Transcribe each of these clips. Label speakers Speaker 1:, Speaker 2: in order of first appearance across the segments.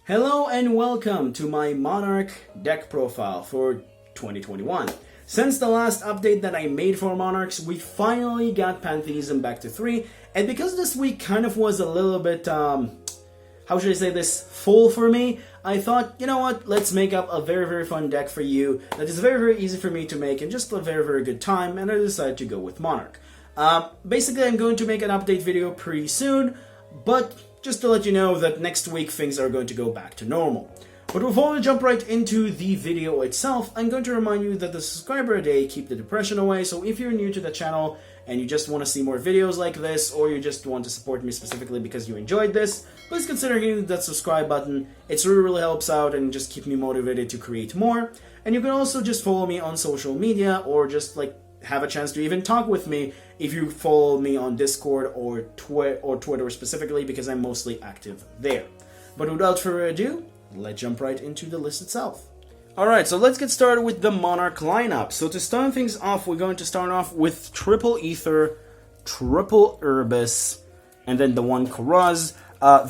Speaker 1: Hello and welcome to my Monarch deck profile for 2021. Since the last update that I made for Monarchs, we finally got Pantheism back to 3, and because this week kind of was a little bit, how should I say this, full for me, I thought, you know what, let's make up a very fun deck for you that is very easy for me to make and just a very good time, and I decided to go with Monarch. Basically, I'm going to make an update video pretty soon, but just to let you know that next week things are going to go back to normal. But before we jump right into the video itself, I'm going to remind you that the subscriber a day keep the depression away, so if you're new to the channel and you just want to see more videos like this, or you just want to support me specifically because you enjoyed this, please consider hitting that subscribe button. It really helps out and just keep me motivated to create more. And you can also just follow me on social media, or just have a chance to even talk with me if you follow me on Discord or Twitter specifically, because I'm mostly active there. But without further ado, let's jump right into the list itself. Alright, so let's get started with the Monarch lineup. So to start things off, we're going to start off with triple Ether, triple Erebus, and then the one Karaz.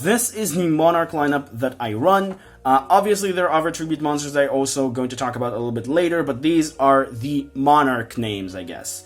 Speaker 1: This is the Monarch lineup that I run. Obviously, there are other tribute monsters that I'm also going to talk about a little bit later, but these are the Monarch names, I guess.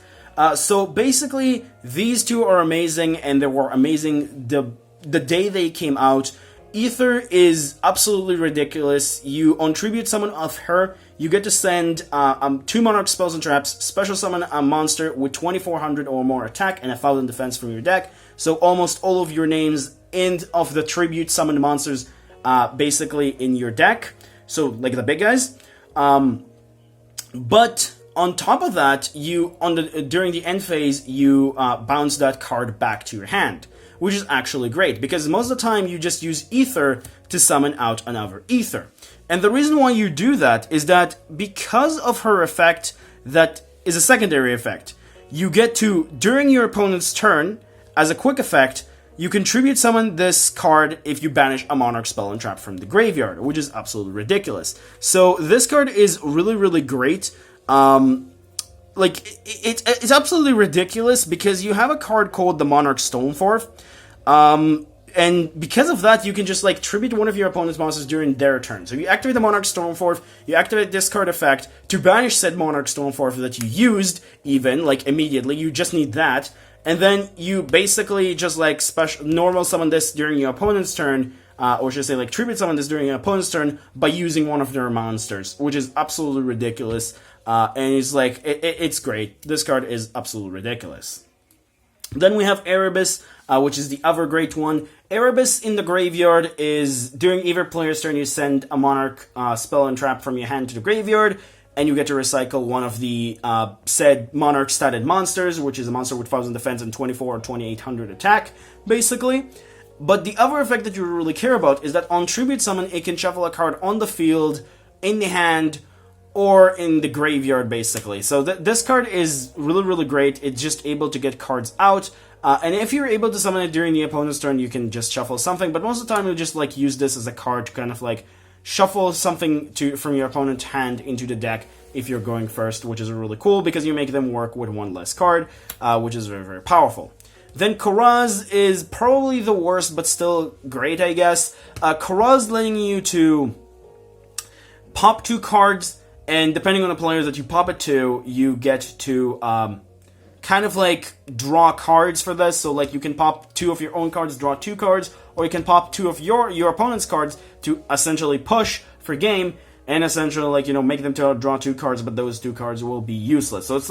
Speaker 1: So basically, these two are amazing, and they were amazing the day they came out. Ether is absolutely ridiculous. You on tribute summon of her, you get to send 2 Monarch spells and traps, special summon a monster with 2400 or more attack and 1000 defense from your deck. So almost all of your names and of the tribute summoned monsters basically in your deck. So like the big guys. But on top of that, during the end phase, you bounce that card back to your hand, which is actually great, because most of the time you just use Ether to summon out another Ether. And the reason why you do that is that because of her effect, that is a secondary effect, you get to, during your opponent's turn, as a quick effect, you can tribute summon this card if you banish a Monarch spell and trap from the graveyard, which is absolutely ridiculous. So this card is really great. It's absolutely ridiculous because you have a card called the Monarch Stoneforth, and because of that, you can just tribute one of your opponent's monsters during their turn. So you activate the Monarch Stoneforth, you activate this card effect to banish said Monarch Stoneforth that you used, even immediately. You just need that, and then you basically just special normal summon this during your opponent's turn. Or should I say, tribute summon this during your opponent's turn by using one of their monsters, which is absolutely ridiculous. And it's it's great. This card is absolutely ridiculous. Then we have Erebus, which is the other great one. Erebus in the graveyard is, during either player's turn, you send a Monarch spell and trap from your hand to the graveyard, and you get to recycle one of the said Monarch statted monsters, which is a monster with 1000 defense and 24 or 2800 attack, basically. But the other effect that you really care about is that on tribute summon, it can shuffle a card on the field, in the hand, or in the graveyard, basically. So this card is really great. It's just able to get cards out. And if you're able to summon it during the opponent's turn, you can just shuffle something. But most of the time, you'll just use this as a card to kind of shuffle something from your opponent's hand into the deck if you're going first, which is really cool because you make them work with one less card, which is very powerful. Then Karaz is probably the worst, but still great, I guess. Karaz letting you to pop 2 cards, and depending on the players that you pop it to, you get to kind of draw cards for this. So you can pop 2 of your own cards, draw 2 cards, or you can pop 2 of your opponent's cards to essentially push for game, and essentially make them to draw 2 cards, but those 2 cards will be useless. So it's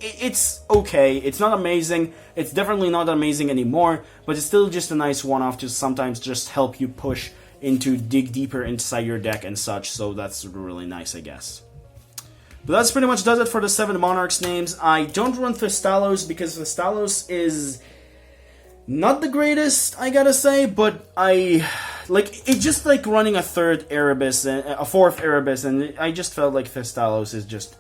Speaker 1: it's okay. It's not amazing. It's definitely not amazing anymore, but it's still just a nice one-off to sometimes just help you push into dig deeper inside your deck and such. So that's really nice, I guess. But that's pretty much does it for the 7 Monarchs names. I don't run Thestalos because Thestalos is not the greatest, I gotta say, but it's just running a 3rd Erebus, and a 4th Erebus, and I just felt like Thestalos is just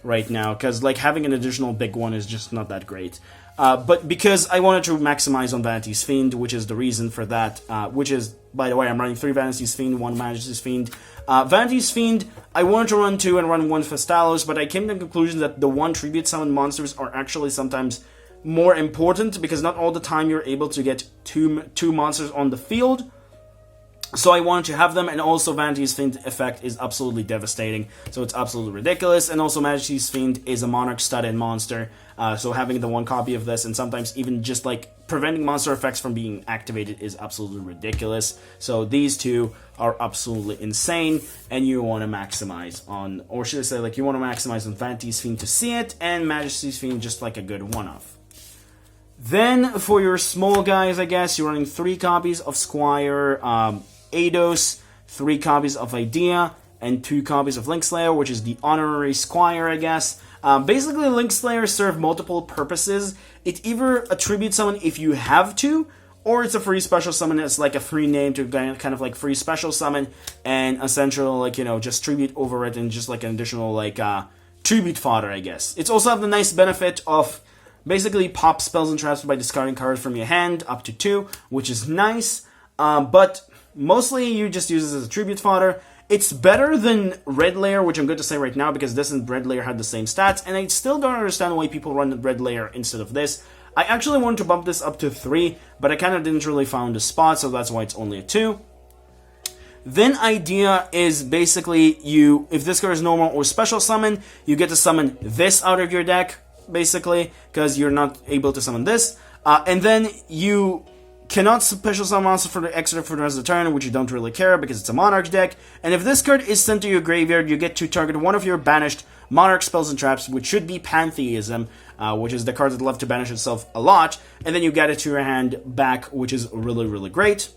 Speaker 1: right now, because having an additional big one is just not that great. But because I wanted to maximize on Vanity's Fiend, which is the reason for that, which is, by the way, I'm running 3 Vanity's Fiend, 1 Majesty's Fiend. Vanity's Fiend, I wanted to run 2 and run 1 Thestalos, but I came to the conclusion that the 1 tribute summon monsters are actually sometimes more important, because not all the time you're able to get two monsters on the field. So I wanted to have them, and also Vanity's Fiend effect is absolutely devastating, so it's absolutely ridiculous, and also Majesty's Fiend is a Monarch stud-in monster, so having the one copy of this, and sometimes even just like preventing monster effects from being activated is absolutely ridiculous. So these two are absolutely insane, and you want to maximize on, or should I say, like, you want to maximize on Vanity's Fiend to see it, and Majesty's Fiend just like a good one-off. Then, for your small guys, I guess, you're running 3 copies of Squire, Eidos, 3 copies of Idea, and 2 copies of Linkslayer, which is the honorary Squire, I guess. Basically, Linkslayer serve multiple purposes. It either attributes someone if you have to, or it's a free special summon. It's like a free name to kind of like free special summon, and essentially, like, you know, just tribute over it, and just like an additional, like, tribute fodder, I guess. It's also have the nice benefit of basically pop spells and traps by discarding cards from your hand, up to 2, which is nice, but mostly you just use it as a tribute fodder. It's better than Red Layer, which I'm going to say right now, because this and Red Layer had the same stats, and I still don't understand why people run Red Layer instead of this. I actually wanted to bump this up to 3, but I kind of didn't really find a spot, so that's why it's only a 2. Then Idea is basically you, if this card is normal or special summon, you get to summon this out of your deck, basically, because you're not able to summon this, and then you cannot special summon monster for the extra for the rest of the turn, which you don't really care because it's a Monarch deck. And if this card is sent to your graveyard, you get to target one of your banished Monarch spells and traps, which should be Pantheism, which is the card that loves to banish itself a lot, and then you get it to your hand back, which is really, really great.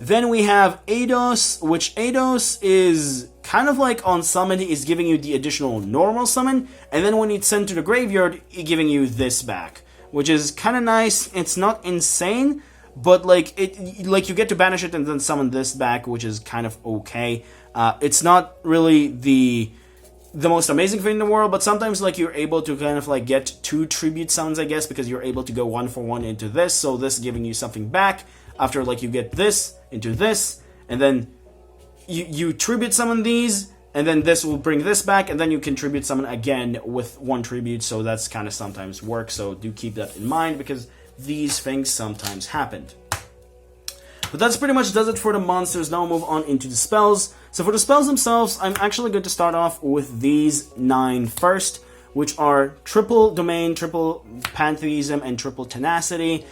Speaker 1: Then we have Eidos, which Eidos is kind of like on summon is giving you the additional normal summon, and then when it's sent to the graveyard, it's giving you this back, which is kind of nice. It's not insane, but like you get to banish it and then summon this back, which is kind of okay. It's not really the most amazing thing in the world, but sometimes like you're able to kind of like get 2 tribute summons, I guess, because you're able to go 1-for-1 into this, so this giving you something back after like you get this into this, and then you tribute summon these, and then this will bring this back, and then you can tribute summon again with 1 tribute, so that's kind of sometimes works, so do keep that in mind, because these things sometimes happened. But that's pretty much does it for the monsters. Now we'll move on into the spells. So for the spells themselves, I'm actually going to start off with these 9 first, which are triple Domain, triple Pantheism, and triple Tenacity.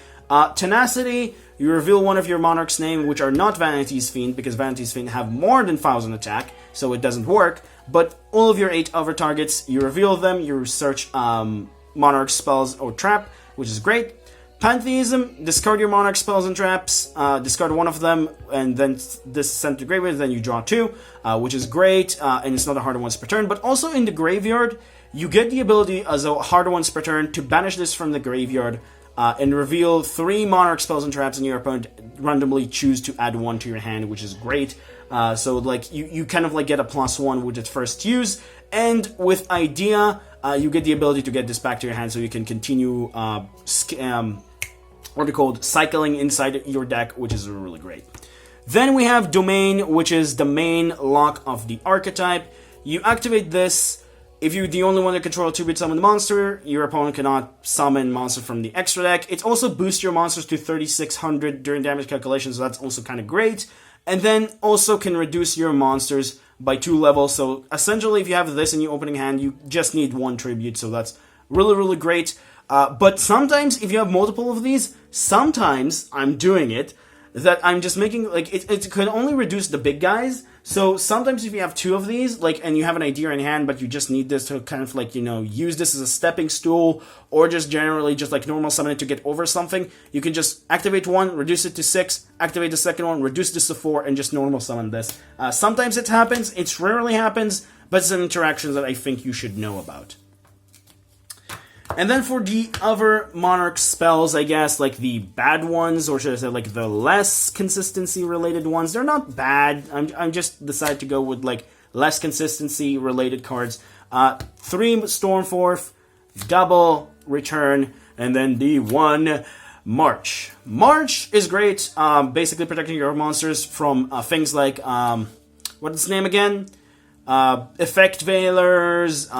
Speaker 1: Tenacity, you reveal one of your Monarch's name, which are not Vanity's Fiend, because Vanity's Fiend have more than 1,000 attack, so it doesn't work. But all of your 8 other targets, you reveal them, you search Monarch spells or trap, which is great. Pantheism, discard your Monarch spells and traps, discard one of them, and then this is sent to graveyard, then you draw 2, which is great, and it's not a harder once per turn. But also in the graveyard, you get the ability as a harder once per turn to banish this from the graveyard, and reveal 3 Monarch spells and traps, and your opponent randomly choose to add 1 to your hand, which is great. So like you kind of like get a +1 with its first use, and with Idea, you get the ability to get this back to your hand, so you can continue what are called cycling inside your deck, which is really great. Then we have Domain, which is the main lock of the archetype. You activate this. If you're the only one that controls tribute summon the monster, your opponent cannot summon monster from the extra deck. It also boosts your monsters to 3,600 during damage calculations, so that's also kind of great. And then also can reduce your monsters by 2 levels. So essentially, if you have this in your opening hand, you just need 1 tribute, so that's really, really great. But sometimes, if you have multiple of these, sometimes I'm doing it, that I'm just making, like, it can only reduce the big guys. So sometimes if you have 2 of these, like, and you have an idea in hand, but you just need this to kind of, like, you know, use this as a stepping stool, or just generally just, like, normal summon it to get over something, you can just activate 1, reduce it to 6, activate the second one, reduce this to 4, and just normal summon this. Sometimes it happens, it rarely happens, but it's an interaction that I think you should know about. And then for the other Monarch spells, I guess, like the bad ones, or should I say like the less consistency-related ones, they're not bad. I'm just decided to go with like less consistency-related cards. 3 Stormforth, double Return, and then the 1 March. March is great, basically protecting your monsters from things like, what's its name again? Effect Veilers,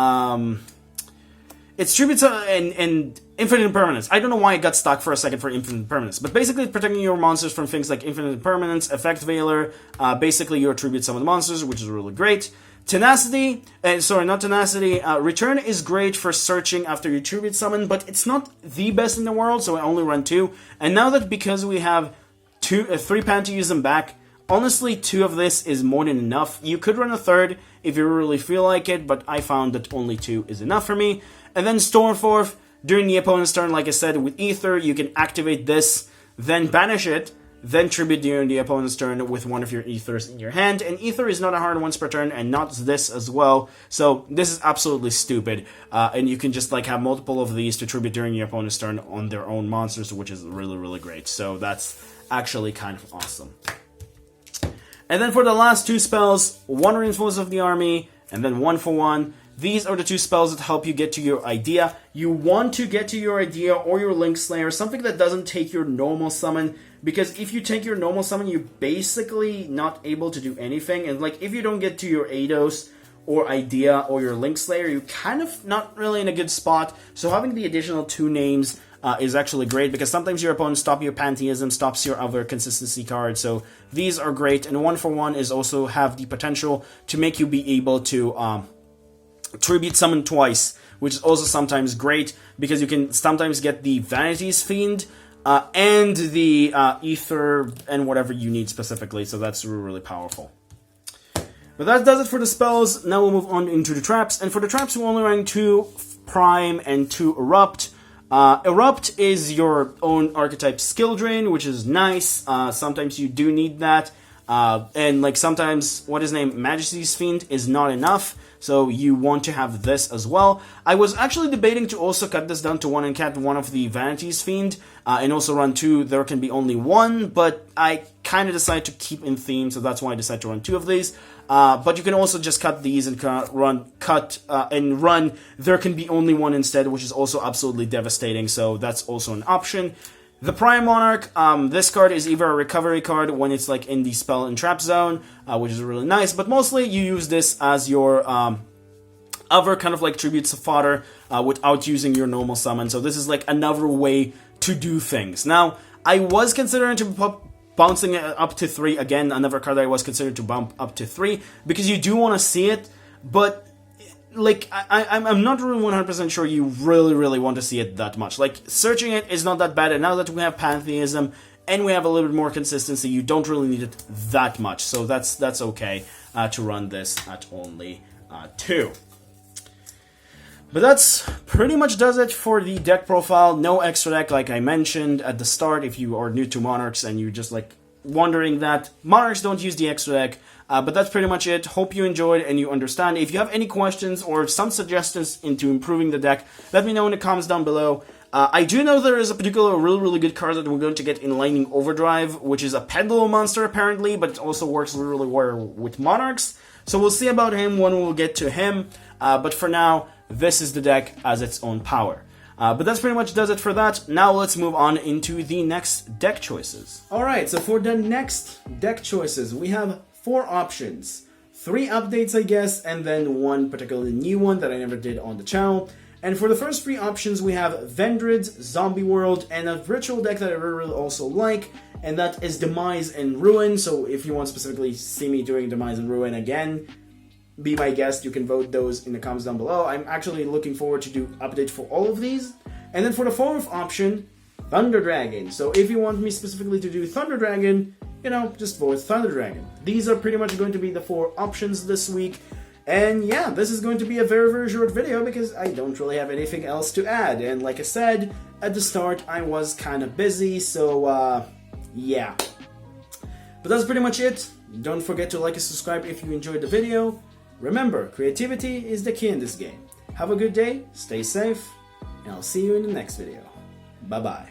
Speaker 1: it's tributes and infinite impermanence. I don't know why it got stuck for a second for infinite impermanence, but basically it's protecting your monsters from things like infinite impermanence, effect veiler, basically your tribute summon monsters, which is really great. Tenacity, not tenacity, return is great for searching after you tribute summon, but it's not the best in the world, so I only run 2. And now that because we have 3 pan to use them back, honestly 2 of this is more than enough. You could run a 3rd if you really feel like it, but I found that only 2 is enough for me. And then Stormforth, during the opponent's turn, like I said, with Ether, you can activate this, then banish it, then tribute during the opponent's turn with one of your Ethers in your hand. And Ether is not a hard once per turn, and not this as well. So this is absolutely stupid. And you can just like have multiple of these to tribute during your opponent's turn on their own monsters, which is really, really great. So that's actually kind of awesome. And then for the last 2 spells, 1 Reinforce of the Army, and then 1 for 1. These are the 2 spells that help you get to your idea. You want to get to your idea or your Link Slayer, something that doesn't take your normal summon, because if you take your normal summon, you're basically not able to do anything, and like if you don't get to your Eidos or idea or your Link Slayer, you're kind of not really in a good spot. So having the additional 2 names is actually great, because sometimes your opponent stops your Pantheism, stops your other consistency card, so these are great. And 1 for 1 is also have the potential to make you be able to tribute summon twice, which is also sometimes great, because you can sometimes get the Vanity's Fiend and the Ether and whatever you need specifically, so that's really, really powerful. But that does it for the spells. Now we'll move on into the traps, and for the traps we're only running 2 Prime and 2 Erupt. Erupt is your own archetype skill drain, which is nice. Sometimes you do need that. And like sometimes, Majesty's Fiend is not enough, so you want to have this as well. I was actually debating to also cut this down to 1 and cat 1 of the Vanity's Fiend, and also run 2, there can be only 1, but I kind of decided to keep in theme, so that's why I decided to run 2 of these. But you can also just cut these and run, there can be only 1 instead, which is also absolutely devastating, so that's also an option. The Prime Monarch, this card is either a recovery card when it's like in the spell and trap zone, which is really nice, but mostly you use this as your other kind of like tributes fodder without using your normal summon, so this is like another way to do things. Now, I was considering to bouncing it up to 3, again, another card that I was considering to bump up to 3, because you do want to see it, but like, I'm not really 100% sure you really want to see it that much. Like, searching it is not that bad, and now that we have Pantheism, and we have a little bit more consistency, you don't really need it that much, so that's okay to run this at only 2. But that's pretty much does it for the deck profile. No extra deck, like I mentioned at the start. If you are new to Monarchs and you're just like wondering that, Monarchs don't use the extra deck. But that's pretty much it. Hope you enjoyed and you understand. If you have any questions or some suggestions into improving the deck, let me know in the comments down below. I do know there is a particular really good card that we're going to get in Lightning Overdrive, which is a Pendulum monster apparently, but it also works really well with Monarchs. So we'll see about him when we'll get to him. But for now, this is the deck as its own power. But that's pretty much does it for that. Now let's move on into the next deck choices. Alright, so for the next deck choices, we have 4 options. 3 updates, I guess, and then 1 particularly new one that I never did on the channel. And for the first 3 options, we have Vendred's Zombie World, and a ritual deck that I really also like, and that is Demise and Ruin. So if you want specifically see me doing Demise and Ruin again, be my guest. You can vote those in the comments down below. I'm actually looking forward to do updates for all of these. And then for the 4th option, Thunder Dragon. So if you want me specifically to do Thunder Dragon, you know, just vote Thunder Dragon. These are pretty much going to be the 4 options this week. And yeah, this is going to be a very short video because I don't really have anything else to add. And like I said, at the start, I was kind of busy, so yeah. But that's pretty much it. Don't forget to like and subscribe if you enjoyed the video. Remember, creativity is the key in this game. Have a good day, stay safe, and I'll see you in the next video. Bye-bye.